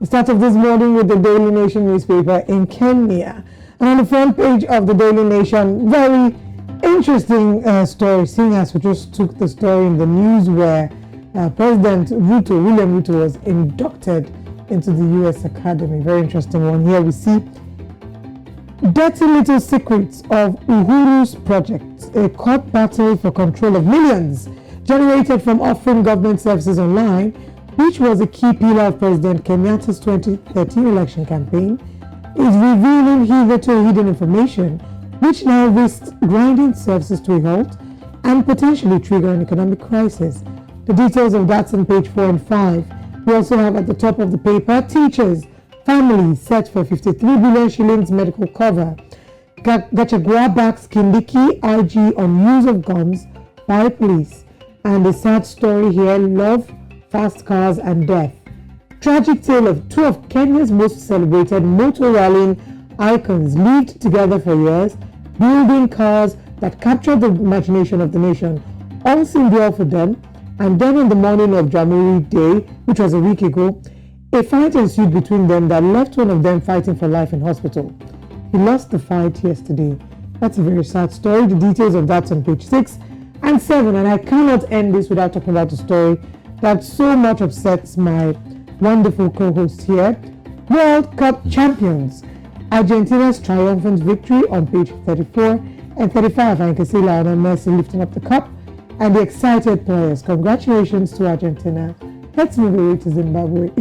We start off this morning with the Daily Nation newspaper in Kenya. And on the front page of the Daily Nation, very interesting story, seeing as we just took the story in the news where President William Ruto was inducted into the U.S. Academy. Very interesting one. Here we see dirty little secrets of Uhuru's project, a court battle for control of millions generated from offering government services online, which was a key pillar of President Kenyatta's 2013 election campaign, is revealing hitherto hidden information, which now risks grinding services to a halt and potentially trigger an economic crisis. The details of that's on page 4 and 5. We also have at the top of the paper, teachers, families set for 53 billion shillings medical cover. Gachagua backs Kindiki IG on use of guns by police. And a sad story here, love, fast cars and death. Tragic tale of two of Kenya's most celebrated motor rallying icons lived together for years, building cars that captured the imagination of the nation. All seemed well for them, and then on the morning of Jamhuri Day, which was a week ago, a fight ensued between them that left one of them fighting for life in hospital. He lost the fight yesterday. That's a very sad story. The details of that on page 6 and 7, and I cannot end this without talking about the story that so much upsets my wonderful co-host here. World Cup champions. Argentina's triumphant victory on page 34 and 35, and you can see Lionel Messi lifting up the cup and the excited players. Congratulations to Argentina. Let's move away to Zimbabwe.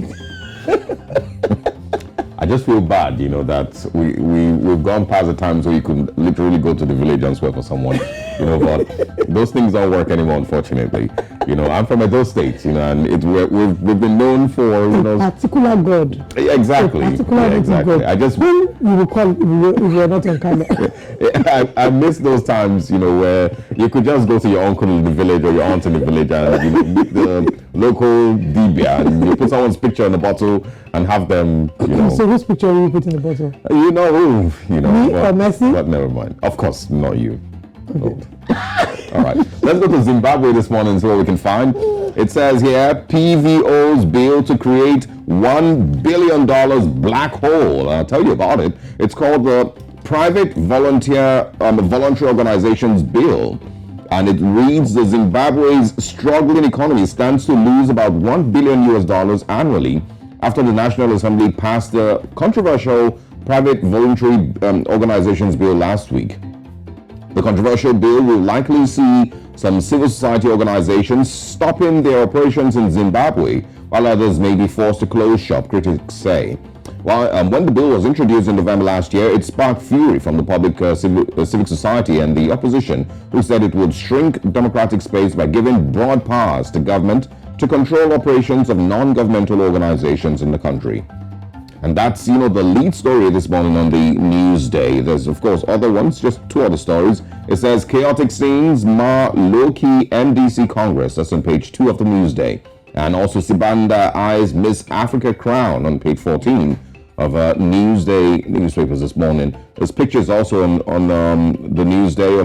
I just feel bad, that we've gone past the times where you could literally go to the village and swear for someone, but those things don't work anymore, unfortunately. I'm from Edo State, and we've been known for, a particular god. Exactly. Exactly. God. When you will call if you are not on camera. I miss those times, where you could just go to your uncle in the village or your aunt in the village and meet the local dibia, and you put someone's picture in the bottle and have them, So whose picture will you put in the bottle? You know who, Me or Messi? But never mind. Of course, not you. Okay. All right. Let's go to Zimbabwe this morning and see what we can find. It says here, PVO's bill to create $1 billion black hole. I'll tell you about it. It's called the Private Voluntary Organizations Bill. And it reads, the Zimbabwe's struggling economy stands to lose about $1 billion annually after the National Assembly passed the controversial Private Voluntary Organizations Bill last week. The controversial bill will likely see some civil society organizations stopping their operations in Zimbabwe, while others may be forced to close shop, critics say. When the bill was introduced in November last year, it sparked fury from the public civic society and the opposition, who said it would shrink democratic space by giving broad powers to government to control operations of non-governmental organizations in the country. And that's, the lead story this morning on the Newsday. There's, of course, other ones, just two other stories. It says, chaotic scenes mar low-key NDC Congress. That's on page 2 of the Newsday. And also, Sibanda eyes Miss Africa crown on page 14 of Newsday newspapers this morning. There's pictures also on the Newsday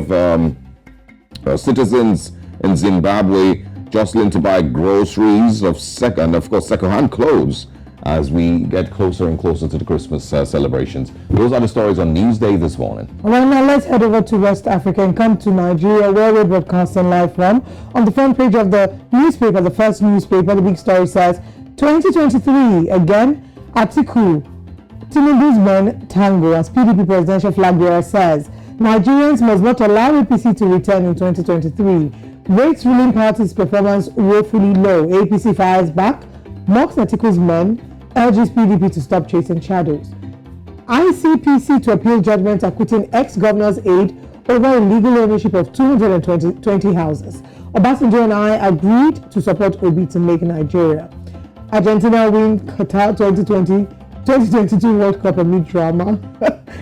of citizens in Zimbabwe jostling to buy groceries and of course second-hand clothes as we get closer and closer to the Christmas celebrations. Those are the stories on Newsday this morning. Well, now let's head over to West Africa and come to Nigeria, where we're broadcasting live from. On the front page of the newspaper, the first newspaper, the big story says, 2023, again, Atiku, Tinubu's men tango, as PDP presidential flag bearer says. Nigerians must not allow APC to return in 2023. Rates ruling party's performance woefully low. APC fires back, mocks Atiku's men, urges PDP to stop chasing shadows. ICPC to appeal judgment acquitting ex-governor's aide over illegal ownership of 220 houses. Obasanjo and I agreed to support Obi to make Nigeria. Argentina win Qatar 2022 World Cup amid drama.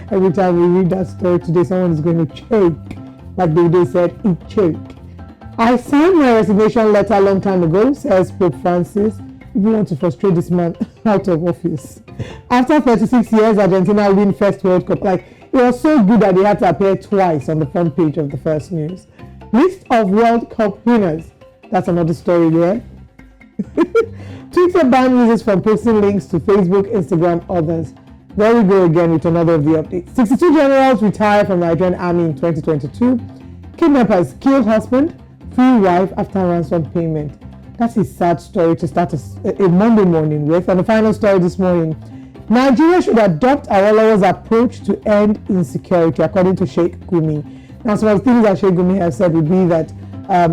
Every time we read that story today, someone is going to choke. Like they said, eat choke. I signed my resignation letter a long time ago, says Pope Francis. People want to frustrate this man out of office. After 36 years, Argentina win first World Cup. It was so good that they had to appear twice on the front page of the first news. List of World Cup winners. That's another story there. Twitter ban users from posting links to Facebook, Instagram, others. There we go again with another of the updates. 62 generals retire from Nigerian army in 2022. Kidnappers kill husband, free wife after ransom payment. That's a sad story to start a Monday morning with. And the final story this morning. Nigeria should adopt Awolowo's approach to end insecurity, according to Sheikh Gumi. Now, some of the things that Sheikh Gumi has said would be that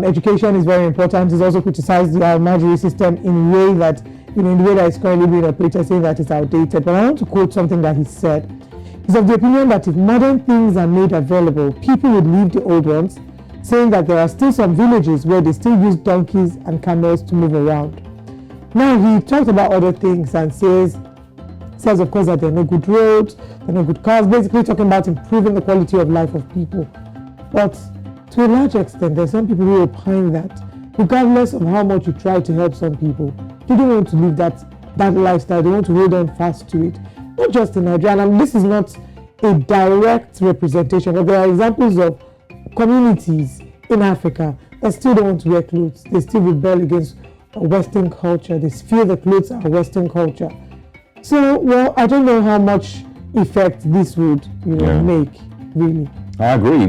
education is very important. He's also criticized the Almajiri system in a way that, in the way that it's currently being operated, saying that it's outdated. But I want to quote something that he said. He's of the opinion that if modern things are made available, people would leave the old ones, saying that there are still some villages where they still use donkeys and camels to move around. Now, he talked about other things and says of course that there are no good roads, there are no good cars, basically talking about improving the quality of life of people. But to a large extent, there's some people who opine that regardless of how much you try to help some people, they don't want to live that lifestyle, they want to hold on fast to it. Not just in Nigeria, and this is not a direct representation, but there are examples of communities in Africa that still don't want to wear clothes. They still rebel against Western culture. They feel the clothes are Western culture. So, well, I don't know how much effect this would, make, really. I agree.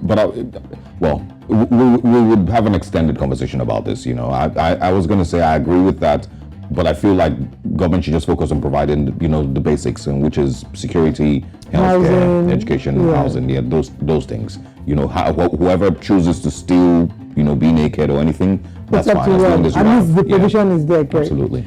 But we would have an extended conversation about this. I was going to say I agree with that, but I feel like government should just focus on providing, the basics, which is security, healthcare, education, housing, those things. Whoever chooses to still, be naked or anything, that's fine. As long as at least the provision is there. Great. Absolutely.